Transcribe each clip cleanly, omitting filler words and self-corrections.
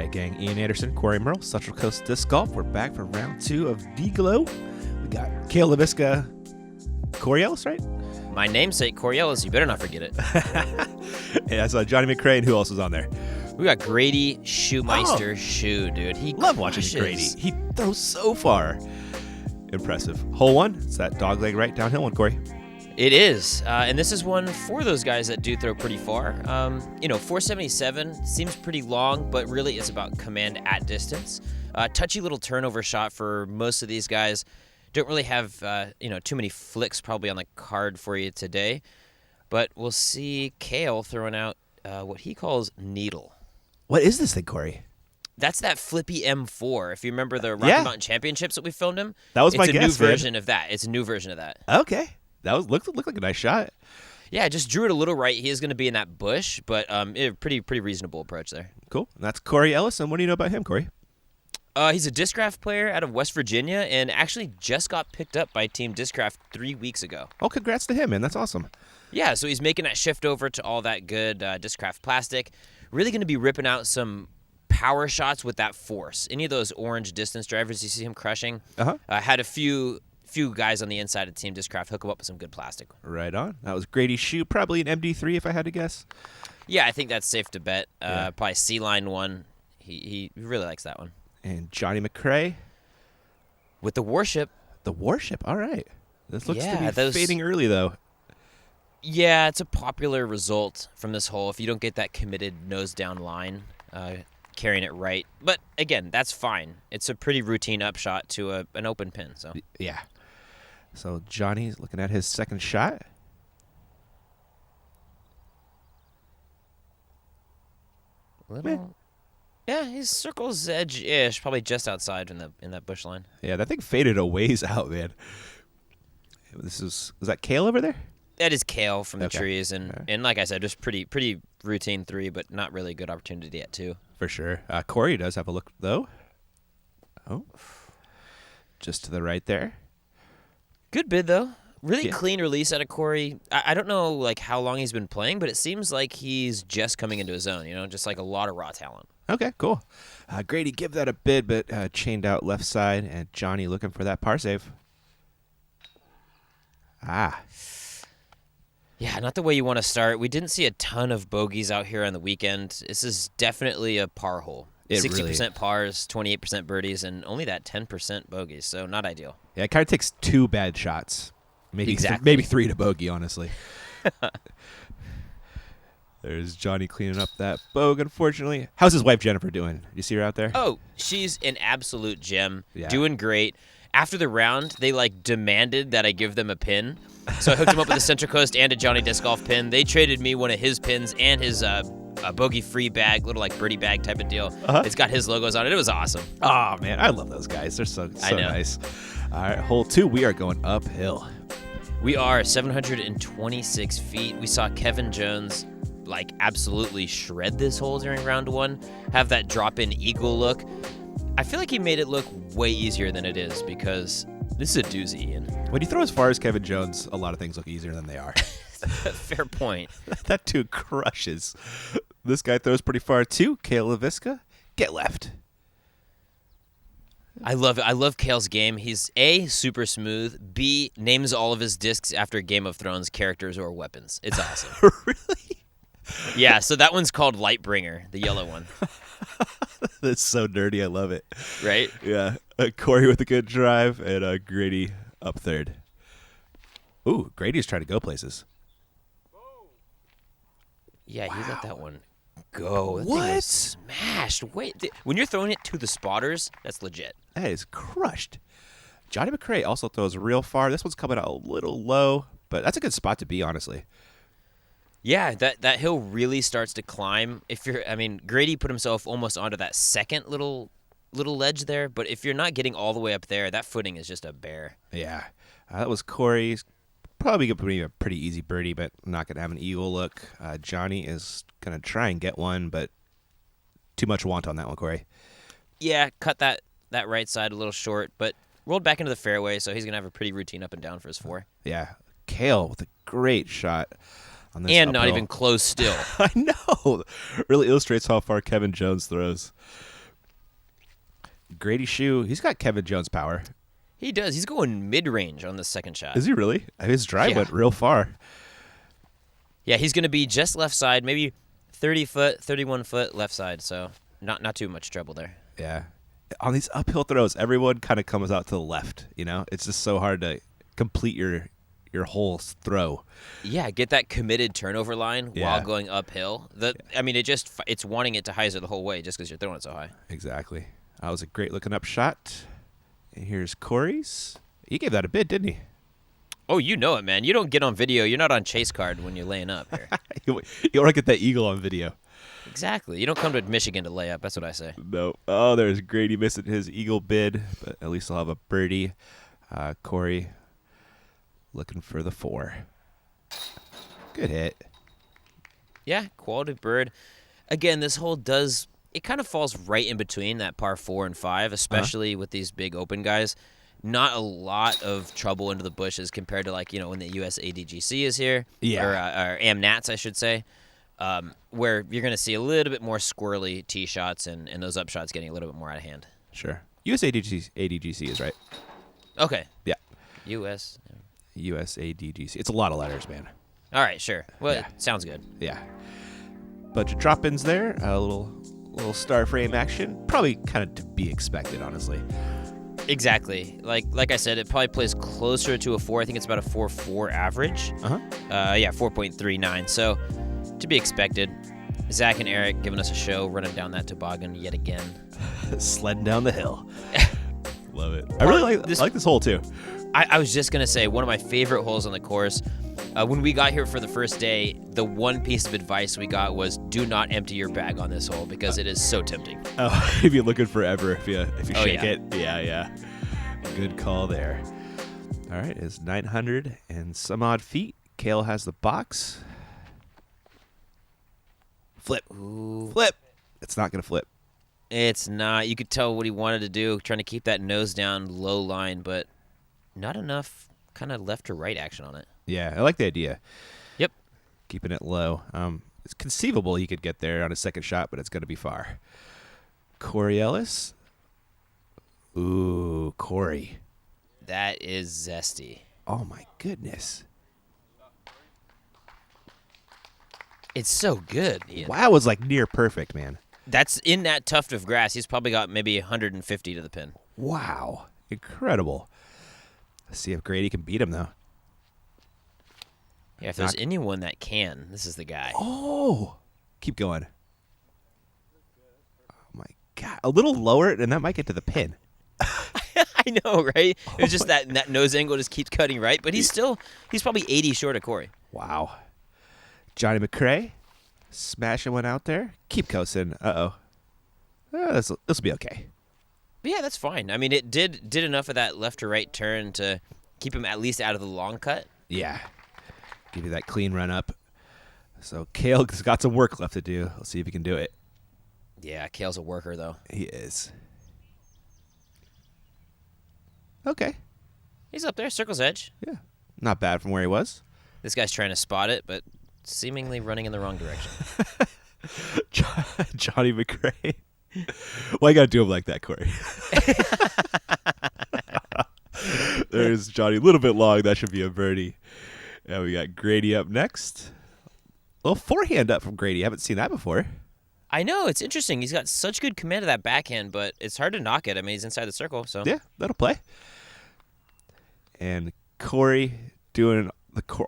right, gang. Ian Anderson, Cory, Murrell, Central Coast Disc Golf. We're back for round 2 of D-Glow. We got Leiviska, Cory Ellis, right? My namesake, Cory Ellis. You better not forget it. Yeah, I saw Johnny McCray, and who else was on there? We got Grady Shoemeister Shue, dude. He love watching Grady. He throws so far. Impressive. Hole 1. It's that dog leg right downhill one, Cory. It is, and this is one for those guys that do throw pretty far. 477 seems pretty long, but really it's about command at distance. Touchy little turnover shot for most of these guys. Don't really have, too many flicks probably on the card for you today. But we'll see Kale throwing out what he calls needle. What is this thing, Cory? That's that flippy M4. If you remember the Rocky Mountain Championships that we filmed him, that was my guess. It's a new version of that. It's a new version of that. Okay. That looked like a nice shot. Yeah, I just drew it a little right. He is going to be in that bush, but pretty reasonable approach there. Cool. And that's Cory Ellis. And what do you know about him, Cory? He's a Discraft player out of West Virginia and actually just got picked up by Team Discraft 3 weeks ago. Oh, congrats to him, man. That's awesome. Yeah, so he's making that shift over to all that good Discraft plastic. Really going to be ripping out some power shots with that force. Any of those orange distance drivers you see him crushing. Had a few guys on the inside of Team Discraft hook him up with some good plastic. Right on. That was Grady Shue, probably an MD3 if I had to guess. Yeah, I think that's safe to bet. Probably C-line one. He really likes that one. And Johnny McCray. With the Warship. The Warship, all right. This looks to be fading early, though. Yeah, it's a popular result from this hole if you don't get that committed nose-down line. Carrying it right. But, again, that's fine. It's a pretty routine upshot to an open pin. So yeah. So Johnny's looking at his second shot. Yeah, he's circle's edge-ish, probably just outside in that bush line. Yeah, that thing faded a ways out, man. Was that Kale over there? That is Kale from the trees, and like I said, just pretty routine 3, but not really a good opportunity at 2. For sure. Cory does have a look, though. Oh. Just to the right there. Good bid, though. Really clean release out of Cory. I don't know how long he's been playing, but it seems like he's just coming into his own, just like a lot of raw talent. Okay, cool. Grady give that a bid, but chained out left side, and Johnny looking for that par save. Yeah, not the way you want to start. We didn't see a ton of bogeys out here on the weekend. This is definitely a par hole. 60% pars, 28% birdies, and only that 10% bogeys, so not ideal. Yeah, it kind of takes 2 bad shots. Maybe 3 to bogey, honestly. There's Johnny cleaning up that bogue, unfortunately. How's his wife, Jennifer, doing? You see her out there? Oh, she's an absolute gem. Yeah. Doing great. After the round, they demanded that I give them a pin. So I hooked them up with a Central Coast and a Johnny Disc Golf pin. They traded me one of his pins and his a bogey-free bag, little birdie bag type of deal. It's got his logos on it. It was awesome. Oh, man. I love those guys. They're so nice. All right, hole 2, we are going uphill. We are 726 feet. We saw Kevin Jones absolutely shred this hole during round 1, have that drop-in eagle look. I feel like he made it look way easier than it is because this is a doozy, Ian. When you throw as far as Kevin Jones, a lot of things look easier than they are. Fair point. That dude crushes. This guy throws pretty far too. Leiviska, get left. I love it. I love Kale's game. He's A, super smooth, B, names all of his discs after Game of Thrones characters or weapons. It's awesome. Really? Yeah, so that one's called Lightbringer, the yellow one. That's so dirty. I love it. Right? Yeah. Cory with a good drive and Grady up third. Ooh, Grady's trying to go places. Yeah, he let that one go. That what? Thing was smashed. Wait, when you're throwing it to the spotters, that's legit. That is crushed. Johnny McCray also throws real far. This one's coming out a little low, but that's a good spot to be, honestly. Yeah, that hill really starts to climb. Grady put himself almost onto that second little ledge there, but if you're not getting all the way up there, that footing is just a bear. Yeah, that was Cory's. Probably going to be a pretty easy birdie, but not going to have an eagle look. Johnny is going to try and get one, but too much want on that one, Cory. Yeah, cut that right side a little short, but rolled back into the fairway, so he's going to have a pretty routine up and down for his 4. Yeah, Kale with a great shot on this and uphill. Not even close still. I know. Really illustrates how far Kevin Jones throws. Grady Shue, he's got Kevin Jones power. He does. He's going mid-range on the second shot. Is he really? His drive went real far. Yeah, he's going to be just left side, maybe 30 foot, 31 foot left side, so not too much trouble there. Yeah. On these uphill throws, everyone kind of comes out to the left, you know? It's just so hard to complete your whole throw. Yeah, get that committed turnover line while going uphill. I mean, it's wanting it to hyzer the whole way just because you're throwing it so high. Exactly. That was a great looking up shot. And here's Cory's. He gave that a bid, didn't he? Oh, you know it, man. You don't get on video. You're not on chase card when you're laying up here. You want to get that eagle on video. Exactly. You don't come to Michigan to lay up. That's what I say. No. Oh, there's Grady missing his eagle bid, but at least he'll have a birdie. Cory looking for the 4. Good hit. Yeah, quality bird. Again, this hole it kind of falls right in between that par 4 and 5, especially with these big open guys. Not a lot of trouble into the bushes compared to, like, when the US ADGC is here. Yeah. Or AmNats, I should say. Where you're going to see a little bit more squirrely tee shots and those up shots getting a little bit more out of hand. Sure. US ADGC is right. Okay. Yeah. US. US ADGC. It's a lot of letters, man. All right, sure. Well, sounds good. Yeah. Bunch of drop-ins there. A little star frame action. Probably kind of to be expected, honestly. Exactly. Like I said, it probably plays closer to a 4. I think it's about a 4.4 average. 4.39. So, to be expected. Zach and Eric giving us a show, running down that toboggan yet again. Sledding down the hill. Love it. I really like this hole, too. I was just going to say, one of my favorite holes on the course. When we got here for the first day, the one piece of advice we got was do not empty your bag on this hole because it is so tempting. Oh, if you're looking forever, if you shake it. Yeah. Good call there. All right, it's 900 and some odd feet. Kale has the box. Flip. Ooh. Flip. It's not going to flip. It's not. You could tell what he wanted to do, trying to keep that nose down, low line, but not enough kind of left to right action on it. Yeah, I like the idea. Yep. Keeping it low. It's conceivable he could get there on his second shot, but it's going to be far. Cory Ellis. Ooh, Cory. That is zesty. Oh, my goodness. It's so good, Ian. Wow, it was like near perfect, man. That's in that tuft of grass. He's probably got maybe 150 to the pin. Wow. Incredible. Let's see if Grady can beat him, though. Yeah, if there's anyone that can, this is the guy. Oh! Keep going. Oh, my God. A little lower, and that might get to the pin. I know, right? It was just that nose angle just keeps cutting right, but he's probably 80 short of Cory. Wow. Johnny McCray. Smashing one out there. Keep coasting. Uh-oh. This will be okay. But yeah, that's fine. I mean, it did enough of that left to right turn to keep him at least out of the long cut. Yeah. Give you that clean run up. So Kale's got some work left to do. Let's see if he can do it. Yeah, Kale's a worker, though. He is. Okay. He's up there, circle's edge. Yeah. Not bad from where he was. This guy's trying to spot it, but seemingly running in the wrong direction. Johnny McCray. Why you got to do him like that, Cory? There's Johnny. A little bit long. That should be a birdie. And we got Grady up next. A little forehand up from Grady. Haven't seen that before. I know. It's interesting. He's got such good command of that backhand, but it's hard to knock it. I mean, he's inside the circle. So yeah, that'll play. And Cory doing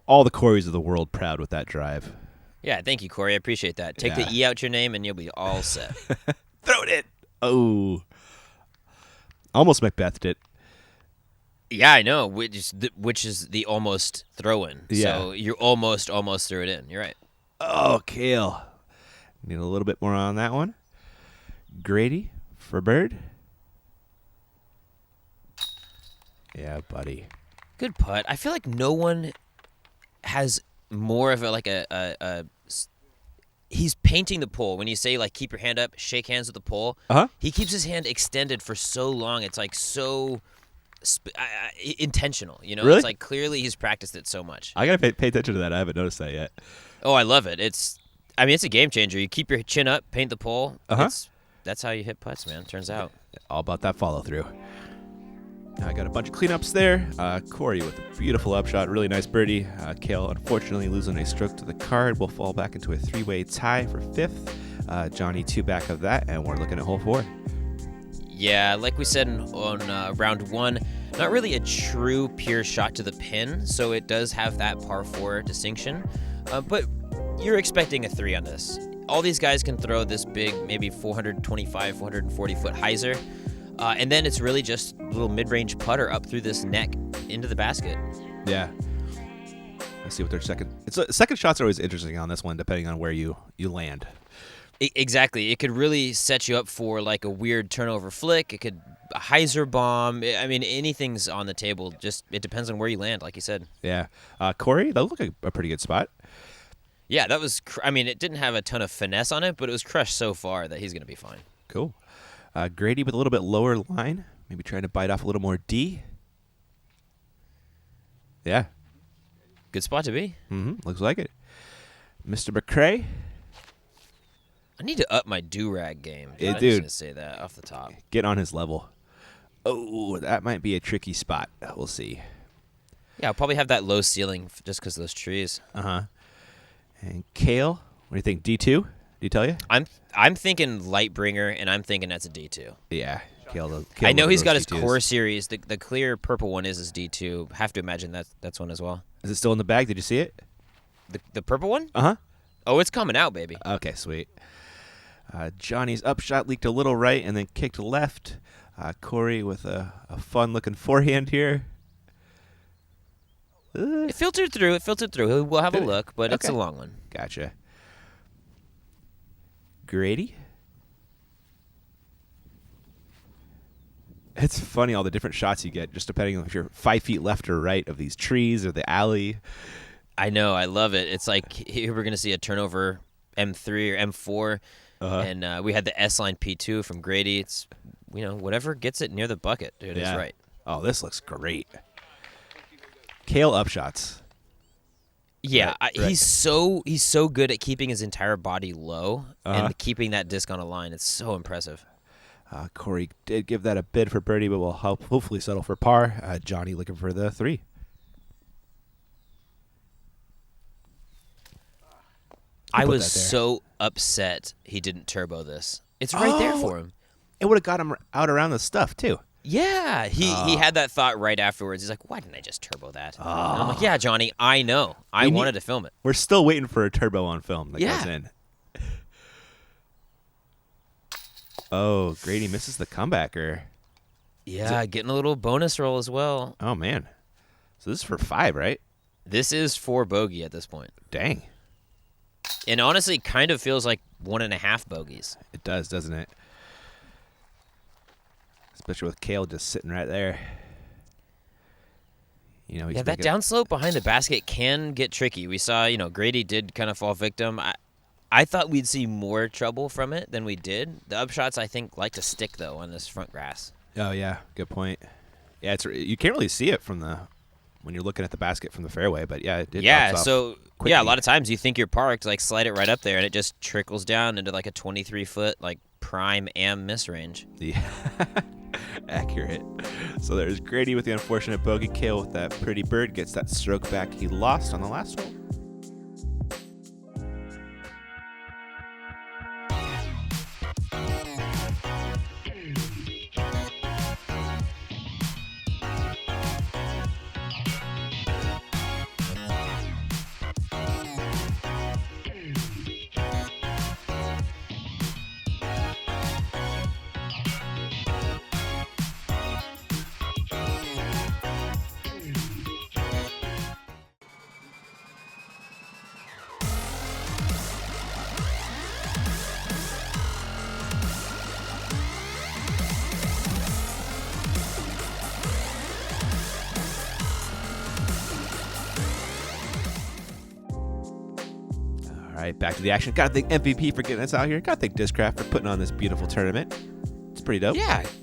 all the Corys of the world proud with that drive. Yeah, thank you, Cory. I appreciate that. Take the E out your name, and you'll be all set. Throw it in. Oh. Almost Macbethed it. Yeah, I know, which is the almost throw-in. Yeah. So you almost threw it in. You're right. Oh, Kale. Need a little bit more on that one. Grady for bird. Yeah, buddy. Good putt. I feel like no one has more of a he's painting the pole. When you say, like, keep your hand up, shake hands with the pole, he keeps his hand extended for so long. It's, like, so intentional, you know? Really? It's, like, clearly he's practiced it so much. I got to pay attention to that. I haven't noticed that yet. Oh, I love it. It's a game changer. You keep your chin up, paint the pole. That's how you hit putts, man, turns out. All about that follow through. I got a bunch of cleanups there. Cory with a beautiful upshot, really nice birdie. Kale, unfortunately, losing a stroke to the card, will fall back into a 3-way tie for 5th. Johnny 2 back of that, and we're looking at hole 4. Yeah, like we said on round 1, not really a true pure shot to the pin, so it does have that par 4 distinction. But you're expecting a 3 on this. All these guys can throw this big, maybe 425, 440-foot hyzer. And then it's really just a little mid-range putter up through this neck into the basket. Yeah. Let's see what their second shots are always interesting on this one, depending on where you land. Exactly. It could really set you up for like a weird turnover flick. It could a hyzer bomb. I mean, anything's on the table. Just it depends on where you land, like you said. Yeah. Cory, that looked like a pretty good spot. Yeah, that was. I mean, it didn't have a ton of finesse on it, but it was crushed so far that he's going to be fine. Cool. Grady with a little bit lower line, maybe trying to bite off a little more D. Yeah. Good spot to be. Looks like it. Mr. McCray. I need to up my do-rag game. Yeah, I'm dude. just going to say that off the top. Get on his level. Oh, that might be a tricky spot. We'll see. Yeah, I'll probably have that low ceiling just because of those trees. Uh-huh. And Kale, what do you think? D2? Did he tell you? I'm thinking Lightbringer, and I'm thinking that's a D2. Yeah. Kale I know he's got his D2s. core series. The clear purple one is his D2. Have to imagine that's one as well. Is it still in the bag? Did you see it? The purple one? Uh-huh. Oh, it's coming out, baby. Okay, sweet. Johnny's upshot leaked a little right and then kicked left. Cory with a fun-looking forehand here. It filtered through. We'll have a look, but it's a long one. Gotcha. Grady? It's funny all the different shots you get, just depending on if you're 5 feet left or right of these trees or the alley. I know. I love it. It's like here we're going to see a turnover M3 or M4, and we had the S-line P2 from Grady. It's, whatever gets it near the bucket, dude, is right. Oh, this looks great. Kale upshots. Yeah, Right. he's so good at keeping his entire body low and keeping that disc on a line. It's so impressive. Cory did give that a bid for birdie, but will hopefully settle for par. Johnny looking for the 3. I was so upset he didn't turbo this. It's right there for him. It would have got him out around the stuff, too. Yeah, he had that thought right afterwards. He's like, why didn't I just turbo that? And I'm like, yeah, Johnny, I know. I wanted to film it. We're still waiting for a turbo on film that goes in. Oh, Grady misses the comebacker. Yeah, getting a little bonus roll as well. Oh, man. So this is for 5, right? This is 4 bogey at this point. Dang. And honestly, kind of feels like 1.5 bogeys. It does, doesn't it? Especially with Kale just sitting right there. He's that downslope behind the basket can get tricky. We saw, Grady did kind of fall victim. I thought we'd see more trouble from it than we did. The upshots, I think, like to stick, though, on this front grass. Oh, yeah. Good point. Yeah, you can't really see it when you're looking at the basket from the fairway, but yeah, it did. Yeah, so quickly. Yeah, a lot of times you think you're parked, like slide it right up there, and it just trickles down into like a 23-foot like prime am miss range. Yeah, accurate. So there's Grady with the unfortunate bogey. Kale with that pretty bird gets that stroke back he lost on the last hole. All right, back to the action. Got to thank MVP for getting us out here. Got to thank Discraft for putting on this beautiful tournament. It's pretty dope.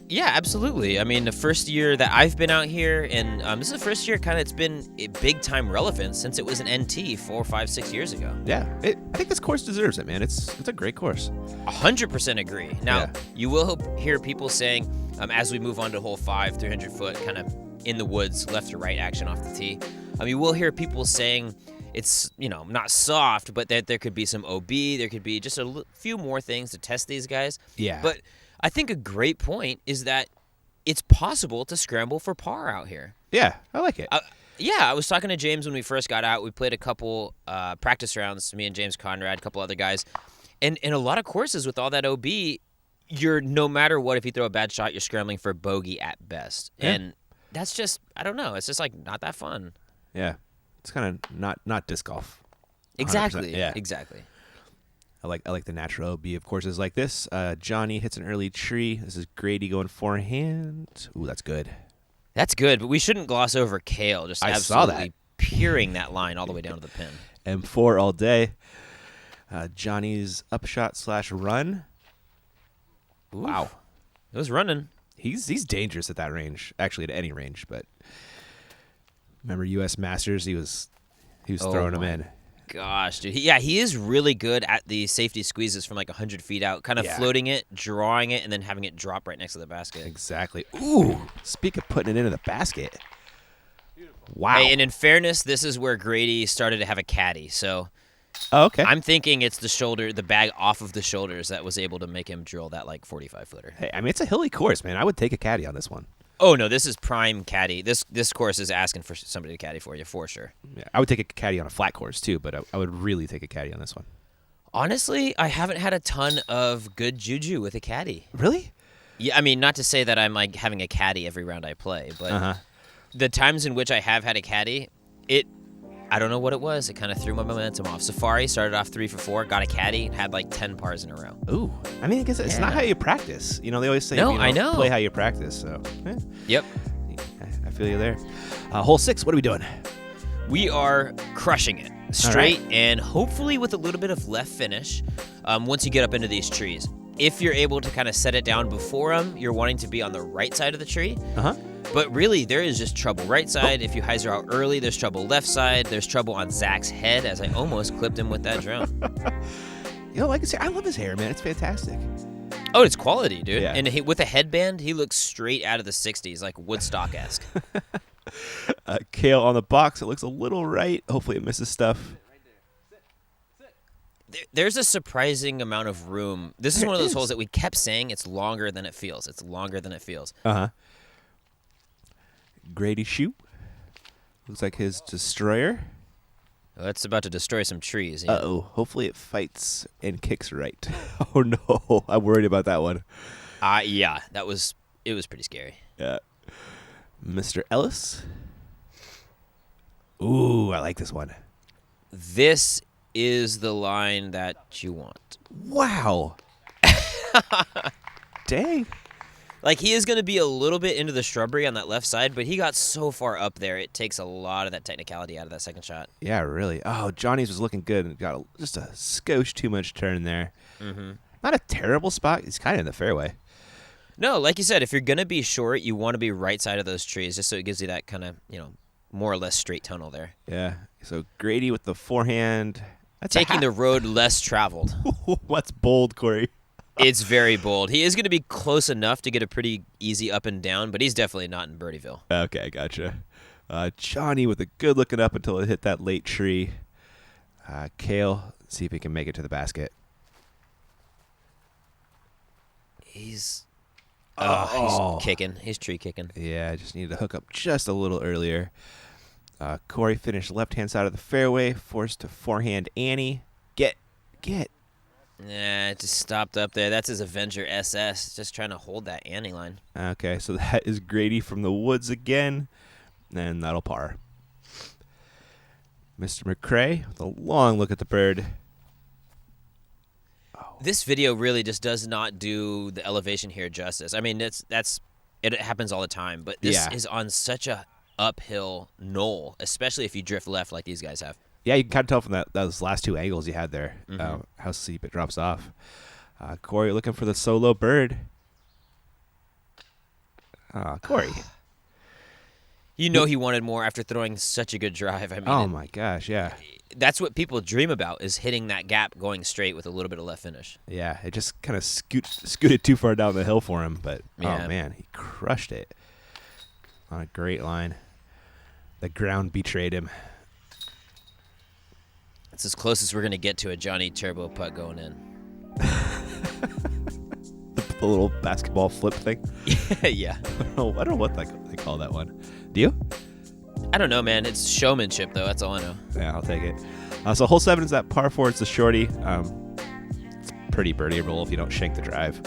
Yeah, absolutely. I mean, the first year that I've been out here, and this is the first year kind of it's been a big-time relevance since it was an NT 4, 5, 6 years ago. Yeah, I think this course deserves it, man. It's a great course. 100% agree. Now, you will hear people saying, as we move on to hole 5, 300 foot, kind of in the woods, left to right action off the tee. You will hear people saying it's, not soft, but that there could be some OB, there could be just a few more things to test these guys. Yeah. But I think a great point is that it's possible to scramble for par out here. Yeah, I like it. I was talking to James when we first got out. We played a couple practice rounds, me and James Conrad, a couple other guys. And in a lot of courses with all that OB, you're no matter what, if you throw a bad shot, you're scrambling for bogey at best. Yeah. And that's just, I don't know. It's just like not that fun. Yeah. It's kind of not disc golf. 100%. Exactly. Yeah. Exactly. I like the natural OB of courses like this. Johnny hits an early tree. This is Grady going forehand. Ooh, that's good. That's good, but we shouldn't gloss over Kale. Just absolutely peering that line all the way down to the pin. M4 all day. Johnny's upshot / run. Ooh. Wow. It was running. He's dangerous at that range. Actually, at any range, but remember U.S. Masters? He was throwing them in. Gosh, dude. He is really good at the safety squeezes from like 100 feet out, kind of floating it, drawing it, and then having it drop right next to the basket. Exactly. Ooh, speak of putting it into the basket. Wow. Hey, and in fairness, this is where Grady started to have a caddy, so okay. I'm thinking it's the bag off of the shoulders that was able to make him drill that like 45-footer. Hey, I mean, it's a hilly course, man. I would take a caddy on this one. Oh, no, this is prime caddy. This course is asking for somebody to caddy for you, for sure. Yeah, I would take a caddy on a flat course, too, but I would really take a caddy on this one. Honestly, I haven't had a ton of good juju with a caddy. Really? Yeah, I mean, not to say that I'm like having a caddy every round I play, but the times in which I have had a caddy, I don't know what it was. It kind of threw my momentum off. Safari started off 3 for 4, got a caddy, and had like 10 pars in a row. Ooh. I mean, I guess it's not how you practice. They always say, I know. Play how you practice. So, Yep. I feel you there. Hole 6, what are we doing? We are crushing it. Straight and hopefully with a little bit of left finish once you get up into these trees. If you're able to kind of set it down before them, you're wanting to be on the right side of the tree. But really, there is just trouble right side. If you hyzer out early, there's trouble left side. There's trouble on Zach's head, as I almost clipped him with that drone. Like I say, I love his hair, man. It's fantastic. Oh, it's quality, dude. Yeah. And with a headband, he looks straight out of the 60s, like Woodstock-esque. Kale on the box. It looks a little right. Hopefully it misses stuff. There's a surprising amount of room. This is one of those holes that we kept saying it's longer than it feels. It's longer than it feels. Grady Shue. Looks like his destroyer. Well, it's about to destroy some trees. Yeah. Uh-oh. Hopefully it fights and kicks right. Oh, no. I'm worried about that one. Yeah. It was pretty scary. Yeah. Mr. Ellis. Ooh, I like this one. This is the line that you want. Wow. Dang. Like, he is going to be a little bit into the shrubbery on that left side, but he got so far up there, it takes a lot of that technicality out of that second shot. Yeah, really. Oh, Johnny's was looking good and got just a skosh too much turn there. Not a terrible spot. He's kind of in the fairway. No, like you said, if you're going to be short, you want to be right side of those trees just so it gives you that kind of, more or less straight tunnel there. Yeah. So Grady with the forehand. That's taking the road less traveled. What's bold, Cory? It's very bold. He is going to be close enough to get a pretty easy up and down, but he's definitely not in Birdieville. Okay, gotcha. Johnny with a good looking up until it hit that late tree. Kale, see if he can make it to the basket. He's kicking. He's tree kicking. Yeah, just needed to hook up just a little earlier. Cory finished left-hand side of the fairway, forced to forehand Annie. Get. Nah, it just stopped up there. That's his Avenger SS, just trying to hold that Annie line. Okay, so that is Grady from the woods again, and that'll par. Mr. McCray with a long look at the bird. Oh. This video really just does not do the elevation here justice. I mean, it happens all the time, but this is on such a uphill knoll, especially if you drift left like these guys have. Yeah, you can kind of tell from those last two angles you had there how steep it drops off. Cory looking for the solo bird. Cory. You know he wanted more after throwing such a good drive. I mean, Oh my gosh, yeah. That's what people dream about, is hitting that gap going straight with a little bit of left finish. Yeah, it just kind of scooted too far down the hill for him, but Yeah. oh man, he crushed it on a great line. The ground betrayed him. It's as close as we're going to get to a Johnny Turbo putt going in. The little basketball flip thing. Yeah. I don't know what they call that one. Do you? I don't know, man. It's showmanship, though. That's all I know. Yeah, I'll take it. So hole 7 is that par 4. It's the shorty. It's pretty birdieable if you don't shank the drive.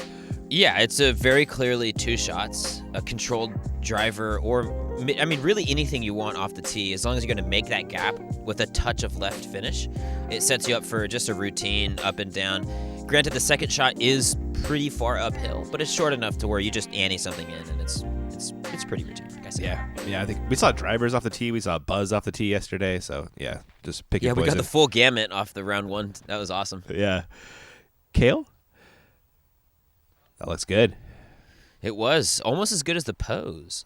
Yeah, it's a very clearly 2 shots, a controlled driver, or, I mean, really anything you want off the tee. As long as you're going to make that gap with a touch of left finish, it sets you up for just a routine up and down. Granted, the second shot is pretty far uphill, but it's short enough to where you just ante something in, and it's pretty routine, like I said. Yeah. I think we saw drivers off the tee. We saw Buzz off the tee yesterday. So yeah, just pick your Yeah, we got poison. the full gamut off the round 1. That was awesome. Yeah, Kale. That looks good. It was almost as good as the pose.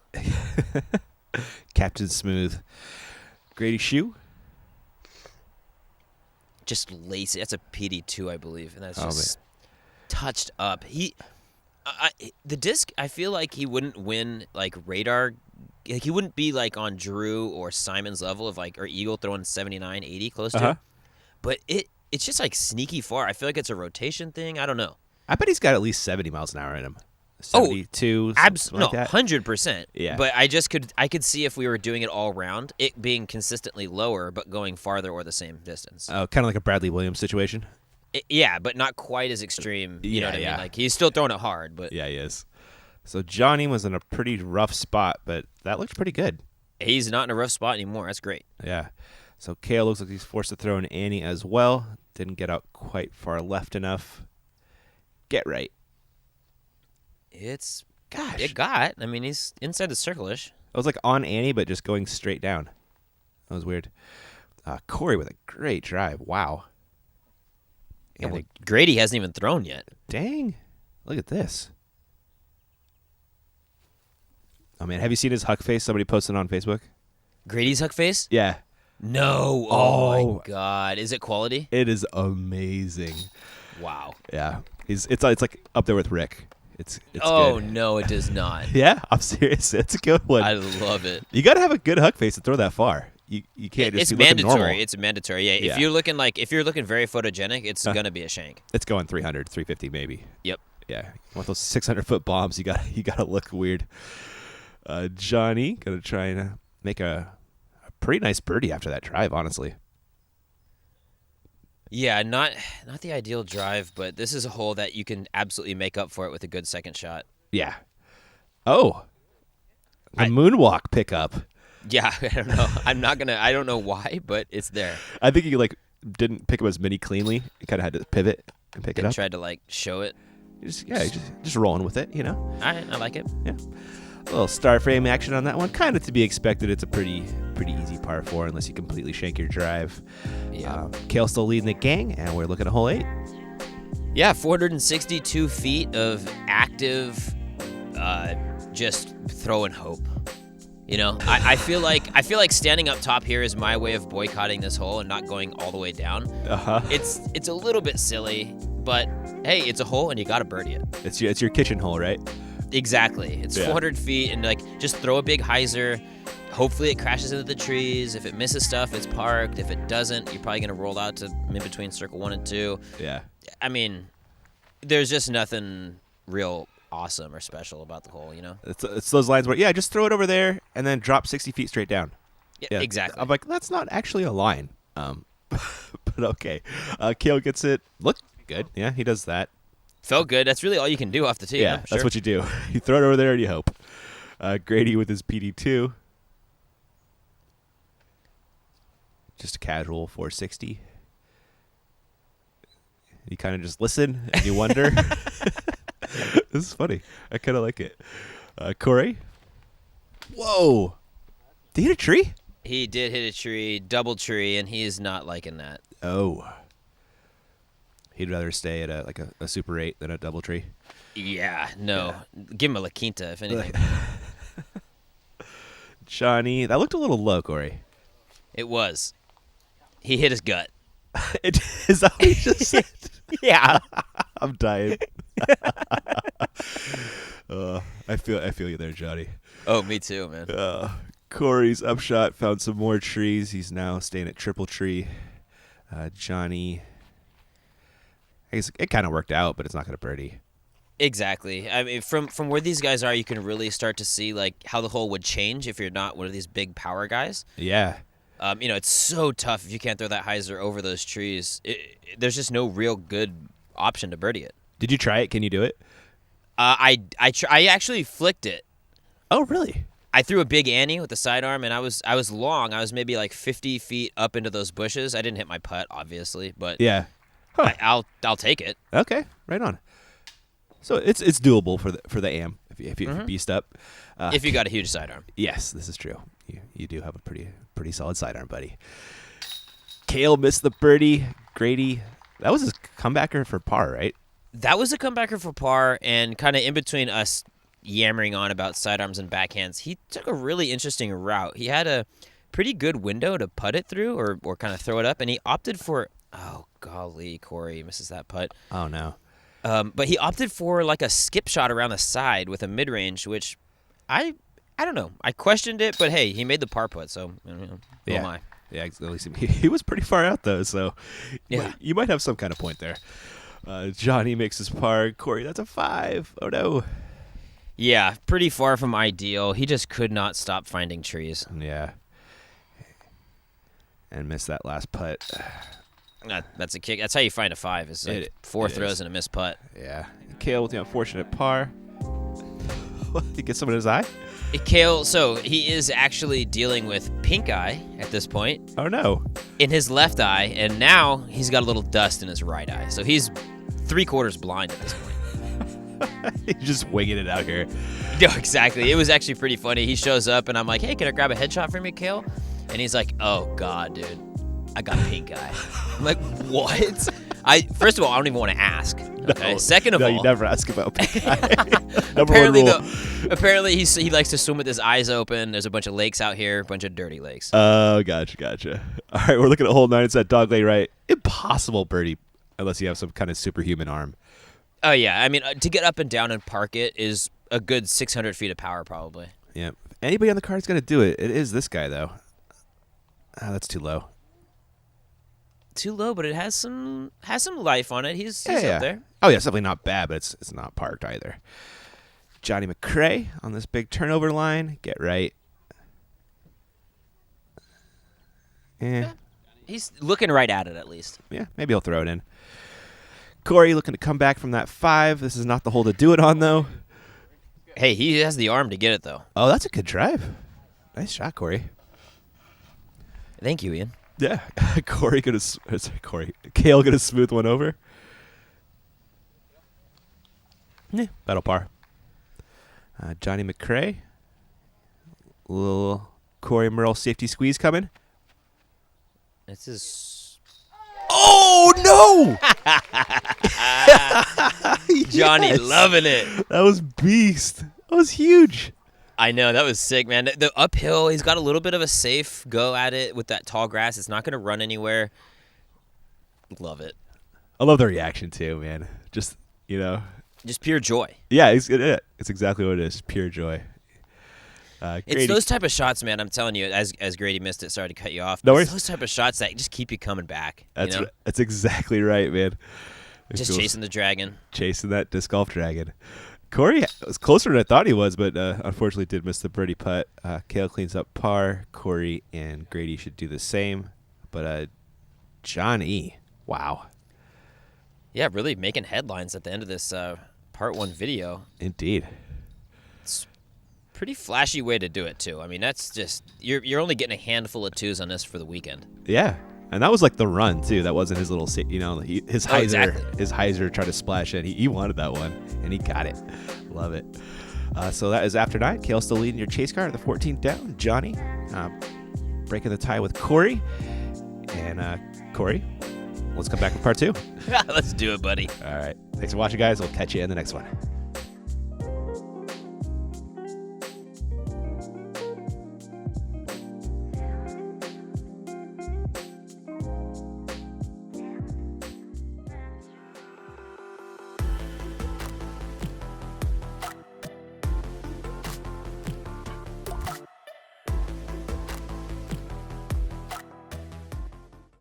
Captain Smooth. Grady Shue. Just lacy. That's a PD2, I believe, and that's Oh, just touched up. The disc, I feel like he wouldn't win like radar. Like he wouldn't be like on Drew or Simon's level of like, or Eagle throwing 79, 80 close to. But it's just like sneaky far. I feel like it's a rotation thing. I don't know. I bet he's got at least 70 miles an hour in him. 72, something like that. 100%. Yeah. But I could see if we were doing it all round, it being consistently lower but going farther or the same distance. Kind of like a Bradley Williams situation. Yeah, but not quite as extreme. You know what I mean? Like he's still throwing it hard, but Yeah, he is. So Johnny was in a pretty rough spot, but that looked pretty good. he's not in a rough spot anymore. That's great. Yeah. So Kale looks like he's forced to throw an Annie as well. Didn't get out quite far left enough. Get right. It Gosh. got. I mean, he's inside the circle-ish. It was like on Annie, but just going straight down. That was weird. Cory with a great drive. Wow. Yeah, And well, Grady hasn't even thrown yet. dang. Look at this. Oh, man. Have you seen his huck face? Somebody posted on Facebook? Grady's huck face? Yeah. No. Oh, my God. Is it quality? It is amazing. Wow. Yeah. It's like up there with Rick. It's Oh, good. no, it does not. Yeah, I'm serious. It's a good one. I love it. You got to have a good huck face to throw that far. You can't just It's be looking mandatory. normal. It's mandatory. Yeah. Yeah. If you're looking very photogenic, it's gonna be a shank. It's going 300, 350 maybe. Yep. Yeah. With those 600-foot bombs, you got to look weird. Johnny gonna try and make a pretty nice birdie after that drive, honestly. Yeah, not the ideal drive, but this is a hole that you can absolutely make up for it with a good second shot. Yeah. Oh. The moonwalk pickup. Yeah, I don't know. I don't know why, but it's there. I think he didn't pick up as many cleanly. He kind of had to pivot and pick it And up. tried to show it. Just rolling with it, you know. All right, I like it. Yeah. A little star frame action on that one. Kind of to be expected. It's a pretty easy par 4 unless you completely shank your drive. Yeah. Kale's still leading the gang, and we're looking at hole 8. Yeah, 462 feet of active, just throwing hope. You know, I feel like standing up top here is my way of boycotting this hole and not going all the way down. It's a little bit silly, but hey, it's a hole and you got to birdie it. It's your kitchen hole, right? Exactly. It's 400 feet and just throw a big hyzer. Hopefully it crashes into the trees. If it misses stuff, it's parked. If it doesn't, you're probably gonna roll out to in between circle 1 and 2. Yeah. I mean, there's just nothing real awesome or special about the hole, you know? It's those lines where just throw it over there and then drop 60 feet straight down. Yeah, exactly. I'm like, that's not actually a line. But okay. Kale gets it. Look good. Yeah, he does that. Felt good. That's really all you can do off the tee. Yeah, Sure. that's what you do. You throw it over there and you hope. Grady with his PD2. Just a casual 460. You kind of just listen and you wonder. This is funny. I kind of like it. Cory. Whoa. Did he hit a tree? He did hit a tree, double tree, and he is not liking that. Oh. He'd rather stay at a Super 8 than a double tree. Yeah, no. Give him a La Quinta, if anything. Johnny. That looked a little low, Cory. It was. He hit his gut. Is that what you just said? Yeah. I'm dying. I feel you there, Johnny. Oh, me too, man. Cory's upshot found some more trees. He's now staying at triple tree. Johnny, I guess it kind of worked out, but it's not going to birdie. Exactly. I mean, from where these guys are, you can really start to see like how the hole would change if you're not one of these big power guys. Yeah. It's so tough if you can't throw that hyzer over those trees. There's just no real good option to birdie it. Did you try it? Can you do it? I actually flicked it. Oh, really? I threw a big Annie with the sidearm, and I was long. I was maybe like 50 feet up into those bushes. I didn't hit my putt, obviously, but yeah, huh. I'll take it. Okay, right on. So it's doable for the AM if you beast up. If you got a huge sidearm. Yes, this is true. You do have a pretty solid sidearm, buddy. Kale missed the birdie. Grady, that was his comebacker for par, right? That was a comebacker for par, and kind of in between us yammering on about sidearms and backhands, he took a really interesting route. He had a pretty good window to putt it through or kind of throw it up, and he opted for, oh, golly, Cory misses that putt. Oh, no. But he opted for like a skip shot around the side with a mid-range, which I don't know. I questioned it, but hey, he made the par putt, so who am I? Yeah, at least he was pretty far out, though, so yeah. You might have some kind of point there. Johnny makes his par. Cory, that's a 5. Oh, no. Yeah, pretty far from ideal. He just could not stop finding trees. Yeah. And missed that last putt. That's a kick. That's how you find a 5. Is like 4 throws and a missed putt. Yeah. Kale with the unfortunate par. He gets some in his eye? Kale, so he is actually dealing with pink eye at this point. Oh, no. In his left eye, and now he's got a little dust in his right eye. So he's 3/4 blind at this point. He's just winging it out here. No, exactly. It was actually pretty funny. He shows up, and I'm like, hey, can I grab a headshot from you, Kale? And he's like, oh, God, dude. I got pink eye. I'm like, what? First of all, I don't even want to ask. Okay. No, Second of all, you never ask about pink eye. Apparently he likes to swim with his eyes open. There's a bunch of lakes out here, a bunch of dirty lakes. Oh, gotcha. All right, we're looking at hole 9. It's that dog leg right. Impossible birdie unless you have some kind of superhuman arm. Oh, yeah. I mean, to get up and down and park it is a good 600 feet of power probably. Yeah. If anybody on the card's going to do it, it is this guy, though. Oh, that's too low. Too low, but it has some life on it. He's up there. Oh, yeah, it's definitely not bad, but it's not parked either. Johnny McCray on this big turnover line. Get right. Yeah. He's looking right at it, at least. Yeah, maybe he'll throw it in. Cory looking to come back from that 5. This is not the hole to do it on, though. Hey, he has the arm to get it, though. Oh, that's a good drive. Nice shot, Cory. Thank you, Ian. Yeah. Kale going to smooth one over. Yeah, battle par. Johnny McCray. Little Cory Murrell safety squeeze coming. This is... Oh, no! Johnny Yes. loving it. That was beast. That was huge. I know, that was sick, man. The uphill, he's got a little bit of a safe go at it with that tall grass. It's not going to run anywhere. Love it. I love the reaction, too, man. Just pure joy. Yeah, it's exactly what it is. Pure joy. It's those type of shots, man. I'm telling you, as Grady missed it, sorry to cut you off. No It's worries. those type of shots that just keep you coming back. That's exactly right, man. Just chasing the dragon. Chasing that disc golf dragon. Cory was closer than I thought he was, but unfortunately did miss the birdie putt. Kale cleans up par. Cory and Grady should do the same. But Johnny, wow. Yeah, really making headlines at the end of this part 1 video. Indeed. It's a pretty flashy way to do it, too. I mean, that's just, you're only getting a handful of 2s on this for the weekend. Yeah. And that was like the run, too. That wasn't his little, his hyzer. Exactly. His hyzer tried to splash in. He wanted that one, and he got it. Love it. So that is after 9. Kale still leading your chase car at the 14th down. Johnny breaking the tie with Cory. And Cory, let's come back with part 2. Let's do it, buddy. All right. Thanks for watching, guys. We'll catch you in the next one.